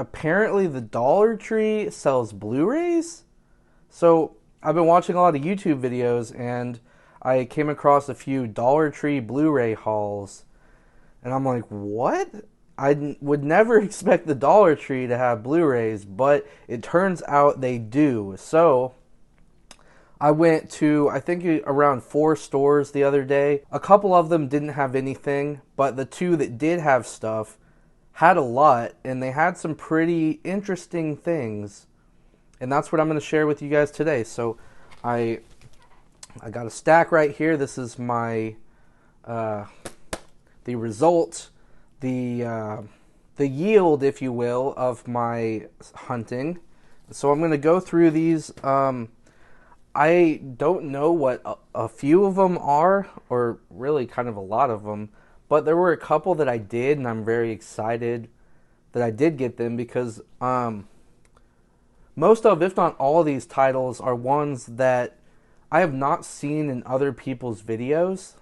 apparently the Dollar Tree sells Blu-rays. So I've been watching a lot of YouTube videos and I came across a few Dollar Tree Blu-ray hauls. And I'm like, what? Would never expect the Dollar Tree to have Blu-rays, but it turns out they do. So I went to, I think, around 4 stores the other day. A couple of them didn't have anything, but the two that did have stuff had a lot, and they had some pretty interesting things. And that's what I'm going to share with you guys today. So I got a stack right here. This is my the result, the yield, if you will, of my hunting. So I'm going to go through these. I don't know what a few of them are, or really kind of a lot of them, but there were a couple that I did, and I'm very excited that I did get them because most of, if not all, of these titles are ones that I have not seen in other people's videos.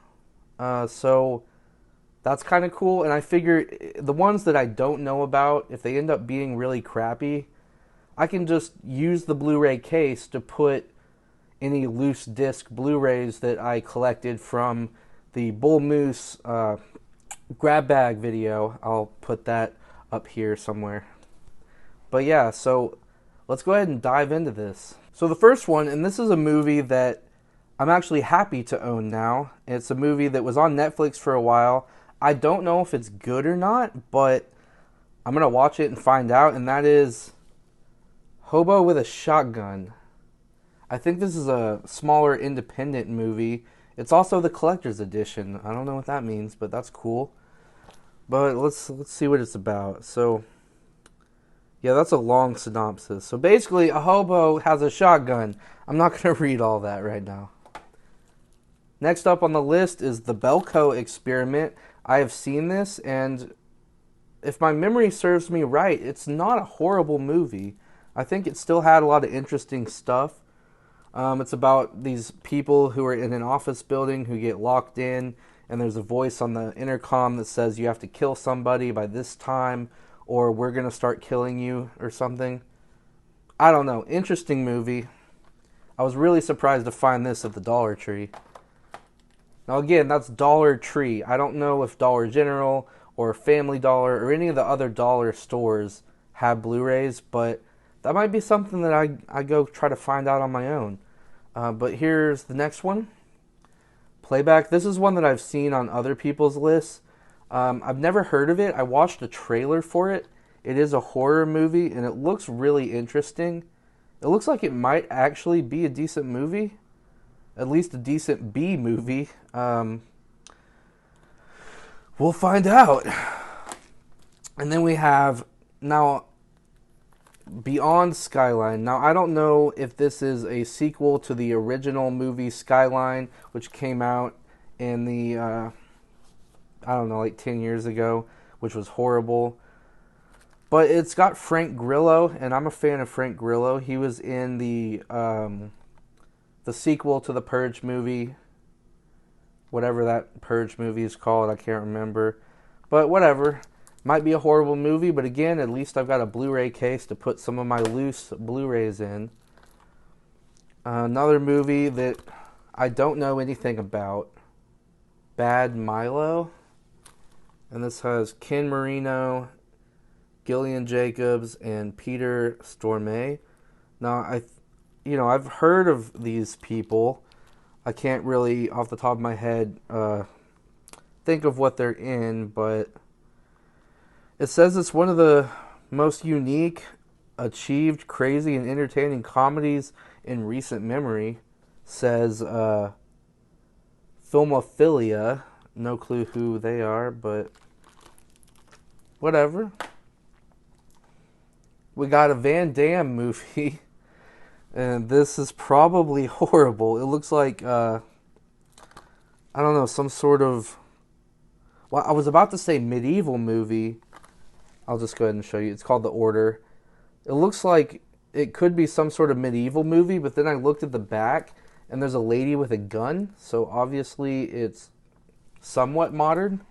So that's kind of cool, and I figure the ones that I don't know about, if they end up being really crappy, I can just use the Blu-ray case to put any loose disc Blu-rays that I collected from the Bull Moose grab bag video. I'll put that up here somewhere. But yeah, so let's go ahead and dive into this. So the first one, and this is a movie that I'm actually happy to own now. It's a movie that was on Netflix for a while. I don't know if it's good or not, but I'm going to watch it and find out, and that is Hobo with a Shotgun. I think this is a smaller independent movie. It's also the collector's edition. I don't know what that means, but that's cool. But let's see what it's about. So, yeah, that's a long synopsis. So basically, a hobo has a shotgun. I'm not going to read all that right now. Next up on the list is the Belko Experiment. I have seen this, and if my memory serves me right, it's not a horrible movie. I think it still had a lot of interesting stuff. It's about these people who are in an office building who get locked in, and there's a voice on the intercom that says you have to kill somebody by this time, or we're going to start killing you, or something. I don't know. Interesting movie. I was really surprised to find this at the Dollar Tree. Now again, that's Dollar Tree. I don't know if Dollar General or Family Dollar or any of the other dollar stores have Blu-rays, but that might be something that I go try to find out on my own. But here's the next one. Playback. This is one that I've seen on other people's lists. I've never heard of it. I watched a trailer for it. It is a horror movie, and it looks really interesting. It looks like it might actually be a decent movie. At least a decent B movie. We'll find out. And then we have, now, Beyond Skyline. Now, I don't know if this is a sequel to the original movie Skyline, which came out in the, I don't know, like 10 years ago, which was horrible. But it's got Frank Grillo, and I'm a fan of Frank Grillo. He was in the sequel to the Purge movie, whatever that Purge movie is called, I can't remember. But whatever. Might be a horrible movie, but again, at least I've got a Blu-ray case to put some of my loose Blu-rays in. Another movie that I don't know anything about, Bad Milo. And this has Ken Marino, Gillian Jacobs, and Peter Stormare. Now, I've heard of these people. I can't really, off the top of my head, think of what they're in, but it says it's one of the most unique, achieved, crazy, and entertaining comedies in recent memory. Says Filmophilia. No clue who they are, but whatever. We got a Van Damme movie, and this is probably horrible. It looks like, I don't know, some sort of, well, I was about to say medieval movie. I'll just go ahead and show you. It's called The Order. It looks like it could be some sort of medieval movie, but then I looked at the back, and there's a lady with a gun, so obviously it's somewhat modern.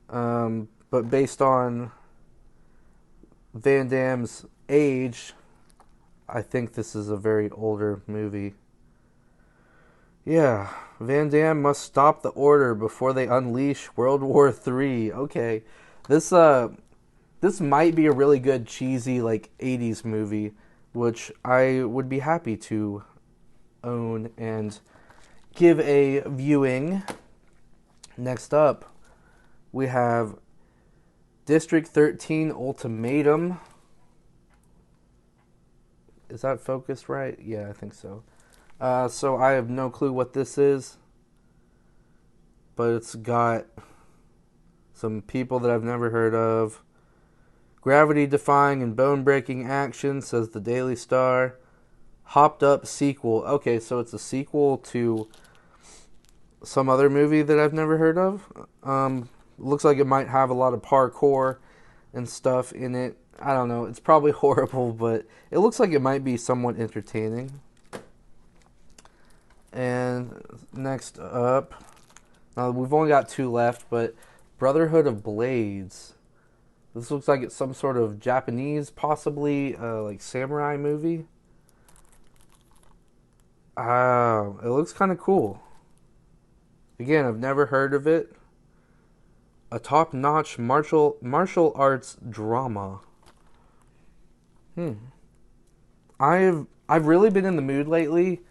But based on Van Damme's age, I think this is a very older movie. Yeah, Van Damme must stop the order before they unleash World War III. Okay, this this might be a really good cheesy like 80s movie, which I would be happy to own and give a viewing. Next up, we have District 13 Ultimatum. Is that focused right? Yeah, I think so. So I have no clue what this is, but it's got some people that I've never heard of. Gravity-defying and bone-breaking action, says the Daily Star. Hopped up sequel. Okay, so it's a sequel to some other movie that I've never heard of. Looks like it might have a lot of parkour and stuff in it. I don't know. It's probably horrible, but it looks like it might be somewhat entertaining. And next up, we've only got 2 left, but Brotherhood of Blades. This looks like it's some sort of Japanese, possibly like samurai movie. It looks kind of cool. Again, I've never heard of it. A top-notch martial arts drama. I've really been in the mood lately.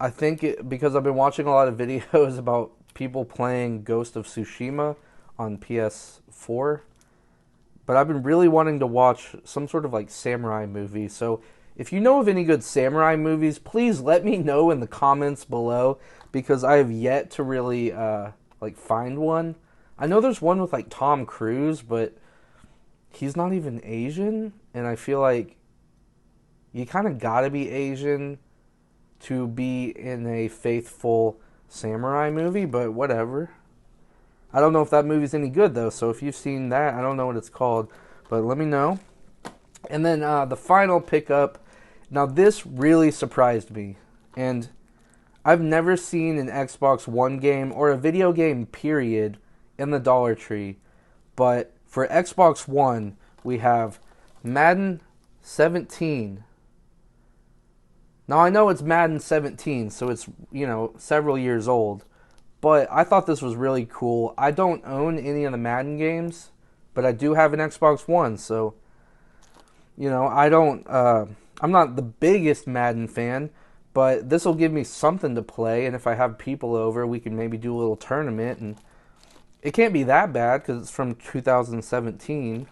I think because I've been watching a lot of videos about people playing Ghost of Tsushima on PS4. But I've been really wanting to watch some sort of like samurai movie. So if you know of any good samurai movies, please let me know in the comments below, because I have yet to really like find one. I know there's one with like Tom Cruise, but he's not even Asian, and I feel like you kind of gotta be Asian to be in a faithful samurai movie, but whatever. I don't know if that movie's any good, though, so if you've seen that, I don't know what it's called, but let me know. And then the final pickup, now this really surprised me, and I've never seen an Xbox One game, or a video game, period, in the Dollar Tree, but for Xbox One, we have Madden 17. Now, I know it's Madden 17, so it's, several years old. But I thought this was really cool. I don't own any of the Madden games, but I do have an Xbox One, so, I'm not the biggest Madden fan, but this will give me something to play, and if I have people over, we can maybe do a little tournament, and it can't be that bad, because it's from 2017,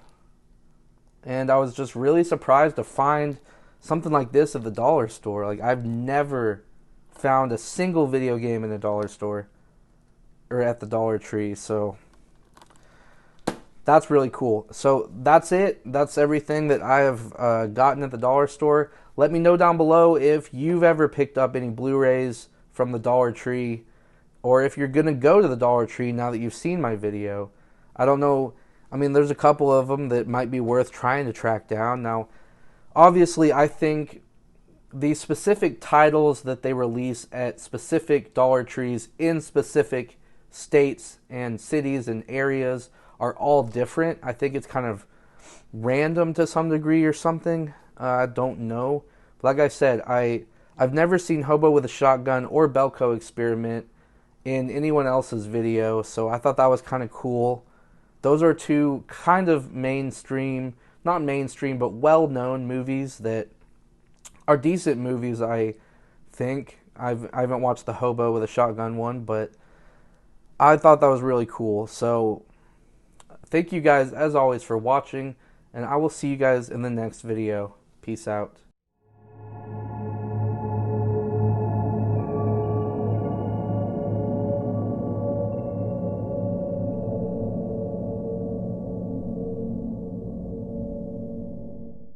and I was just really surprised to find something like this at the dollar store. Like, I've never found a single video game in a dollar store or at the Dollar Tree, so that's really cool. So that's it. That's everything that I have gotten at the dollar store. Let me know down below if you've ever picked up any Blu-rays from the Dollar Tree, or if you're going to go to the Dollar Tree now that you've seen my video. I don't know. I mean, there's a couple of them that might be worth trying to track down. Now, obviously, I think the specific titles that they release at specific Dollar Trees in specific states and cities and areas are all different. I think it's kind of random to some degree or something. I don't know. Like I said, I've never seen Hobo with a Shotgun or Belko Experiment in anyone else's video, so I thought that was kind of cool. Those are 2 kind of mainstream, not mainstream, but well-known movies that are decent movies, I think. I haven't watched the Hobo with a Shotgun one, but I thought that was really cool. So thank you guys, as always, for watching, and I will see you guys in the next video. Peace out.